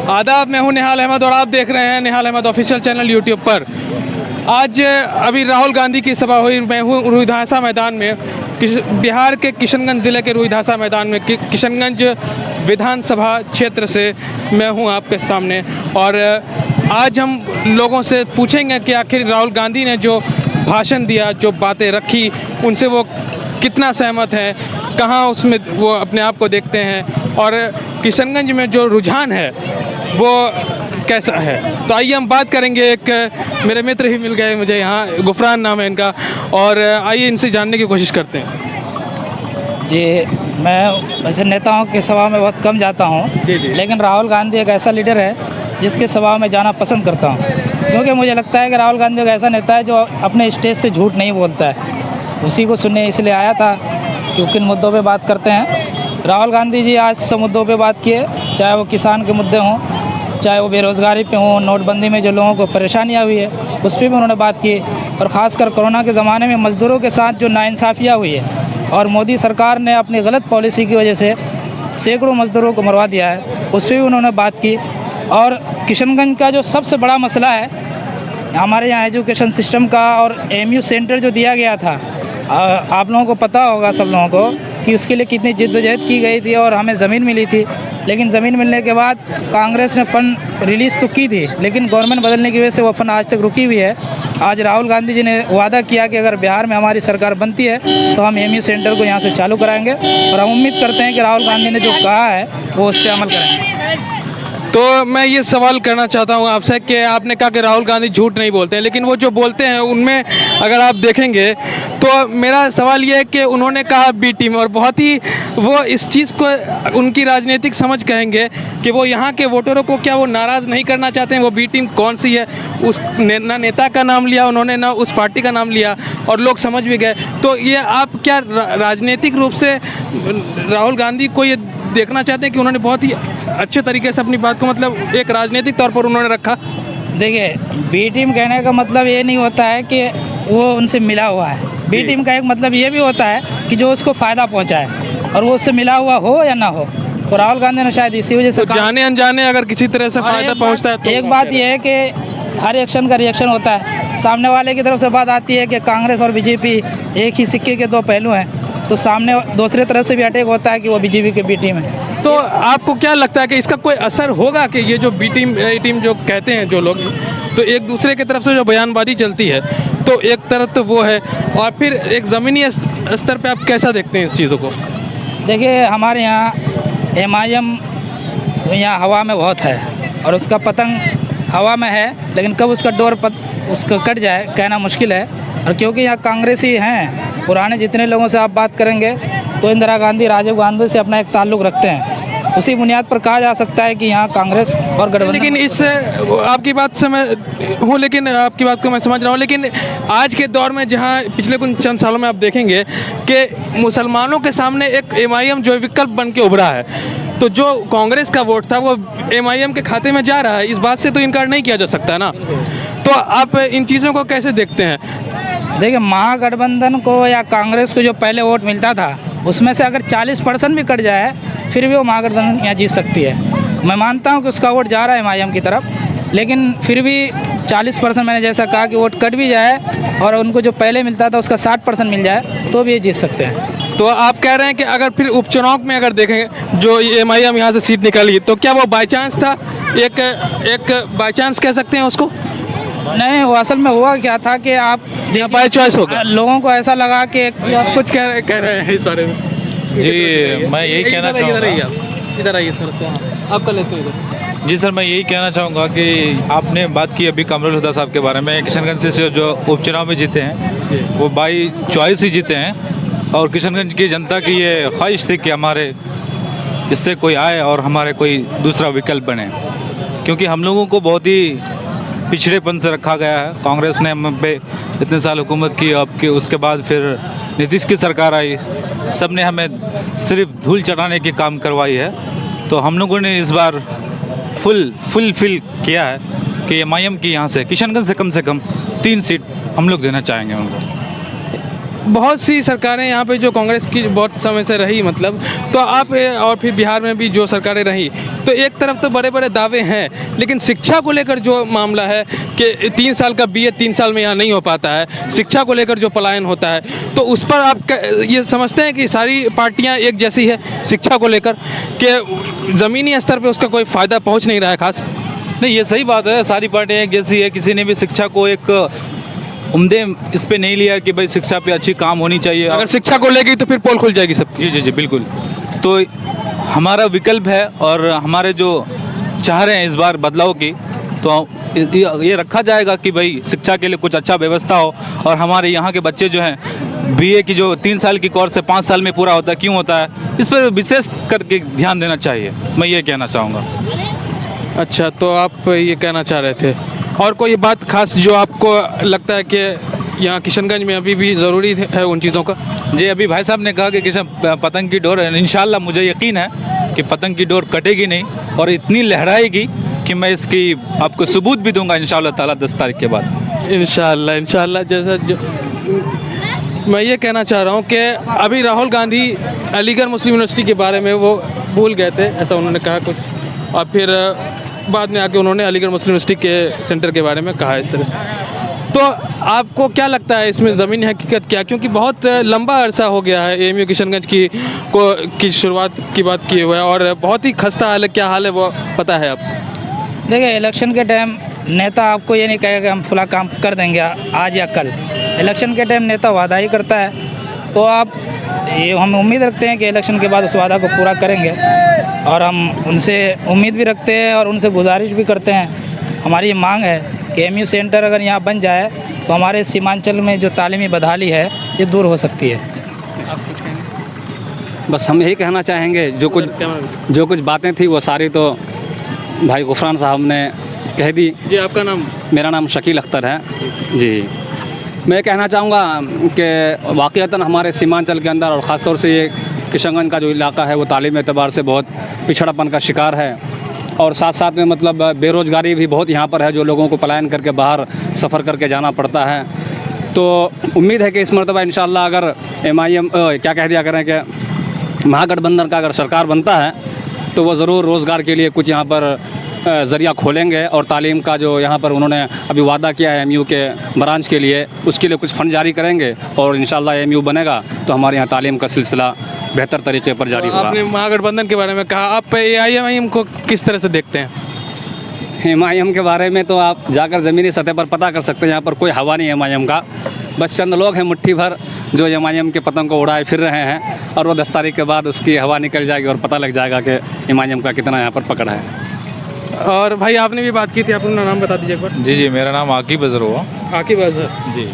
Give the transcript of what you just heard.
आदाब, मैं हूं निहाल अहमद और आप देख रहे हैं निहाल अहमद ऑफिशियल चैनल यूट्यूब पर। आज अभी राहुल गांधी की सभा हुई, मैं हूं रुईधासा मैदान में, बिहार के किशनगंज ज़िले के रुईधासा मैदान में, किशनगंज विधानसभा क्षेत्र से मैं हूं आपके सामने। और आज हम लोगों से पूछेंगे कि आखिर राहुल गांधी ने जो भाषण दिया, जो बातें रखी, उनसे वो कितना सहमत हैं, कहाँ उसमें वो अपने आप को देखते हैं, और किशनगंज में जो रुझान है वो कैसा है। तो आइए हम बात करेंगे। एक मेरे मित्र ही मिल गए मुझे यहाँ, गुफरान नाम है इनका, और आइए इनसे जानने की कोशिश करते हैं। जी, मैं वैसे नेताओं की सभा में बहुत कम जाता हूँ, लेकिन राहुल गांधी एक ऐसा लीडर है जिसके सभा में जाना पसंद करता हूँ, क्योंकि मुझे लगता है कि राहुल गांधी एक ऐसा नेता है जो अपने स्टेज से झूठ नहीं बोलता है। उसी को सुनने इसलिए आया था कि किन मुद्दों पे बात करते हैं। राहुल गांधी जी आज सब मुद्दों पे बात किए, चाहे वो किसान के मुद्दे हों, चाहे वो बेरोज़गारी पे हों, नोटबंदी में जो लोगों को परेशानियाँ हुई है उस पर भी उन्होंने बात की, और ख़ासकर कोरोना के ज़माने में मज़दूरों के साथ जो नाइंसाफ़ियाँ हुई है और मोदी सरकार ने अपनी गलत पॉलिसी की वजह से सैकड़ों मज़दूरों को मरवा दिया है, उस पर भी उन्होंने बात की। और किशनगंज का जो सबसे बड़ा मसला है हमारे यहाँ एजुकेशन सिस्टम का, और एमयू सेंटर जो दिया गया था, आप लोगों को पता होगा, सब लोगों को, कि उसके लिए कितनी जिद्दोजहद की गई थी और हमें ज़मीन मिली थी। लेकिन ज़मीन मिलने के बाद कांग्रेस ने फ़ंड रिलीज़ तो की थी, लेकिन गवर्नमेंट बदलने की वजह से वो फ़ंड आज तक रुकी हुई है। आज राहुल गांधी जी ने वादा किया कि अगर बिहार में हमारी सरकार बनती है तो हम एमयू सेंटर को यहाँ से चालू कराएंगे, और हम उम्मीद करते हैं कि राहुल गांधी ने जो कहा है वो उस पर अमल करेंगे। तो मैं ये सवाल करना चाहता हूँ आपसे कि आपने कहा कि राहुल गांधी झूठ नहीं बोलते हैं, लेकिन वो जो बोलते हैं उनमें अगर आप देखेंगे तो मेरा सवाल ये है कि उन्होंने कहा बी टीम, और बहुत ही वो इस चीज़ को उनकी राजनीतिक समझ कहेंगे कि वो यहाँ के वोटरों को क्या वो नाराज़ नहीं करना चाहते हैं। वो बी टीम कौन सी है, उस ना नेता का नाम लिया उन्होंने, ना उस पार्टी का नाम लिया, और लोग समझ भी गए। तो ये आप क्या राजनीतिक रूप से राहुल गांधी को ये देखना चाहते हैं कि उन्होंने बहुत ही अच्छे तरीके से अपनी बात को, मतलब एक राजनीतिक तौर पर उन्होंने रखा? देखिए, बी टीम कहने का मतलब ये नहीं होता है कि वो उनसे मिला हुआ है। बी टीम का एक मतलब ये भी होता है कि जो उसको फ़ायदा पहुंचाए, और वो उससे मिला हुआ हो या ना हो। तो राहुल गांधी ने शायद इसी वजह से जाने अनजाने अगर किसी तरह से फ़ायदा पहुंचता है तो एक बात यह है कि हर एक्शन का रिएक्शन होता है। सामने वाले की तरफ से बात आती है कि कांग्रेस और बीजेपी एक ही सिक्के के दो पहलू हैं, तो सामने दूसरी तरफ से भी अटैक होता है कि वो बीजेपी के बी टीम है। तो आपको क्या लगता है कि इसका कोई असर होगा कि ये जो बी टीम ए टीम जो कहते हैं जो लोग, तो एक दूसरे की तरफ से जो बयानबाजी चलती है, तो एक तरफ तो वो है, और फिर एक ज़मीनी स्तर पे आप कैसा देखते हैं इस चीज़ों को? देखिए, हमारे यहाँ MIM यहाँ हवा में बहुत है, और उसका पतंग हवा में है, लेकिन कब उसका डोर उसका कट जाए कहना मुश्किल है। और क्योंकि यहाँ कांग्रेसी हैं, पुराने जितने लोगों से आप बात करेंगे तो इंदिरा गांधी, राजीव गांधी से अपना एक ताल्लुक़ रखते हैं। उसी बुनियाद पर कहा जा सकता है कि यहाँ कांग्रेस और गठबंधन। लेकिन इससे आपकी बात से मैं हूँ, लेकिन आपकी बात को मैं समझ रहा हूँ, लेकिन आज के दौर में जहाँ पिछले कुछ चंद सालों में आप देखेंगे कि मुसलमानों के सामने एक MIM जो विकल्प बन के उभरा है, तो जो कांग्रेस का वोट था वो MIM के खाते में जा रहा है। इस बात से तो इनकार नहीं किया जा सकता ना। तो आप इन चीज़ों को कैसे देखते हैं? देखिए, महागठबंधन को या कांग्रेस को जो पहले वोट मिलता था उसमें से अगर 40% भी कट जाए फिर भी वो महागठबंधन यहाँ जीत सकती है। मैं मानता हूँ कि उसका वोट जा रहा है MIM की तरफ, लेकिन फिर भी 40% मैंने जैसा कहा कि वोट कट भी जाए और उनको जो पहले मिलता था उसका 60% मिल जाए तो भी ये जीत सकते हैं। तो आप कह रहे हैं कि अगर फिर उपचुनाव में अगर देखें जो MIM यहाँ से सीट निकाली, तो क्या वो बाई चांस था, एक बाई चांस कह सकते हैं उसको? नहीं, वो असल में हुआ क्या था कि आप बाय चॉइस होगा। लोगों को ऐसा लगा कि आप कुछ कह रहे हैं इस बारे में? जी, मैं यही कहना चाहूँगा। इधर आइए थोड़ा सा, आपका लेते हैं इधर। जी सर, मैं यही कहना चाहूँगा कि आपने बात की अभी कमरुल हुदा साहब के बारे में। किशनगंज से जो उपचुनाव में जीते हैं वो बाई चॉइस ही जीते हैं, और किशनगंज की जनता की ये ख्वाहिश थी कि हमारे इससे कोई आए और हमारे कोई दूसरा विकल्प बने, क्योंकि हम लोगों को बहुत ही पिछड़ेपन से रखा गया है। कांग्रेस ने हम पे इतने साल हुकूमत की, अब कि उसके बाद फिर नीतीश की सरकार आई, सब ने हमें सिर्फ धूल चढ़ाने की काम करवाई है। तो हम लोगों ने इस बार फुलफिल किया है कि MIM की यहाँ से किशनगंज से कम 3 सीट हम लोग देना चाहेंगे उनको। बहुत सी सरकारें यहाँ पे जो कांग्रेस की बहुत समय से रही, मतलब तो आप और फिर बिहार में भी जो सरकारें रही, तो एक तरफ तो बड़े बड़े दावे हैं, लेकिन शिक्षा को लेकर जो मामला है कि 3 साल का बीए 3 साल में यहाँ नहीं हो पाता है, शिक्षा को लेकर जो पलायन होता है, तो उस पर आप ये समझते हैं कि सारी पार्टियाँ एक जैसी है शिक्षा को लेकर, कि ज़मीनी स्तर पर उसका कोई फ़ायदा पहुँच नहीं रहा है खास? नहीं, ये सही बात है, सारी पार्टियाँ एक जैसी है। किसी ने भी शिक्षा को एक उम्दे इस पे नहीं लिया कि भाई शिक्षा पे अच्छी काम होनी चाहिए। अगर शिक्षा को लेगी तो फिर पोल खुल जाएगी सबकी। जी जी जी बिल्कुल। तो हमारा विकल्प है और हमारे जो चाह रहे हैं इस बार बदलाव की, तो ये रखा जाएगा कि भाई शिक्षा के लिए कुछ अच्छा व्यवस्था हो, और हमारे यहाँ के बच्चे जो हैं बीए की जो 3 साल की कोर्स है 5 साल में पूरा होता है, क्यों होता है, इस पर विशेष करके ध्यान देना चाहिए, मैं ये कहना चाहूँगा। अच्छा, तो आप ये कहना चाह रहे थे, और कोई बात खास जो आपको लगता है कि यहाँ किशनगंज में अभी भी ज़रूरी है उन चीज़ों का? जी, अभी भाई साहब ने कहा कि पतंग की डोर, इंशाल्लाह मुझे यकीन है कि पतंग की डोर कटेगी नहीं और इतनी लहराएगी कि मैं इसकी आपको सबूत भी दूंगा इंशाल्लाह ताला 10 तारीख के बाद। इंशाल्लाह जैसा जो मैं ये कहना चाह रहा हूँ कि अभी राहुल गांधी अलीगढ़ मुस्लिम यूनिवर्सिटी के बारे में वो भूल गए थे, ऐसा उन्होंने कहा कुछ, और फिर बाद में आके उन्होंने अलीगढ़ मुस्लिम यूनिवर्सिटी के सेंटर के बारे में कहा इस तरह से। तो आपको क्या लगता है इसमें ज़मीनी हकीकत क्या? क्योंकि बहुत लंबा अरसा हो गया है एएमयू किशनगंज की शुरुआत की बात किए हुए, और बहुत ही खस्ता हाल है, क्या हाल है वो पता है आप? देखिए, इलेक्शन के टाइम नेता आपको ये नहीं कहेगा कि हम फला काम कर देंगे आज या कल। इलेक्शन के टाइम नेता वादा ही करता है, तो आप ये हम उम्मीद रखते हैं कि इलेक्शन के बाद उस वादा को पूरा करेंगे, और हम उनसे उम्मीद भी रखते हैं और उनसे गुजारिश भी करते हैं। हमारी ये मांग है कि एएमयू सेंटर अगर यहाँ बन जाए तो हमारे सीमांचल में जो तालीमी बदहाली है ये दूर हो सकती है। बस हम यही कहना चाहेंगे, जो कुछ बातें थी वो सारी तो भाई गुफरान साहब ने कह दी। जी, आपका नाम? मेरा नाम शकील अख्तर है जी। मैं कहना चाहूँगा कि वाक़ईतन हमारे सीमांचल के अंदर और ख़ासतौर से ये किशनगंज का जो इलाका है वो तालीम एतबार से बहुत पिछड़ापन का शिकार है, और साथ साथ में मतलब बेरोज़गारी भी बहुत यहाँ पर है, जो लोगों को पलायन करके बाहर सफ़र करके जाना पड़ता है। तो उम्मीद है कि इस मरतबा इंशाअल्लाह अगर MIM क्या कह दिया करें कि महागठबंधन का अगर सरकार बनता है तो वो ज़रूर रोज़गार के लिए कुछ यहाँ पर ज़रिया खोलेंगे, और तालीम का जो यहाँ पर उन्होंने अभी वादा किया है एएमयू के ब्रांच के लिए, उसके लिए कुछ फंड जारी करेंगे, और इंशाल्लाह एएमयू बनेगा तो हमारे यहाँ तालीम का सिलसिला बेहतर तरीके पर जारी होगा। आपने महागठबंधन के बारे में कहा, आप AIM को किस तरह से देखते हैं? MIM के बारे में तो आप जाकर ज़मीनी सतह पर पता कर सकते हैं, यहाँ पर कोई हवा नहीं है MIM का, बस चंद लोग हैं मुट्ठी भर जो MIM के पतंग को उड़ाए फिर रहे हैं, और वो 10 तारीख के बाद उसकी हवा निकल जाएगी और पता लग जाएगा कि MIM का कितना यहाँ पर पकड़ है। और भाई आपने भी बात की थी, अपना नाम बता दीजिए एक बार। जी जी, मेरा नाम आकिब अजहर हुआ। आकिब अजहर जी।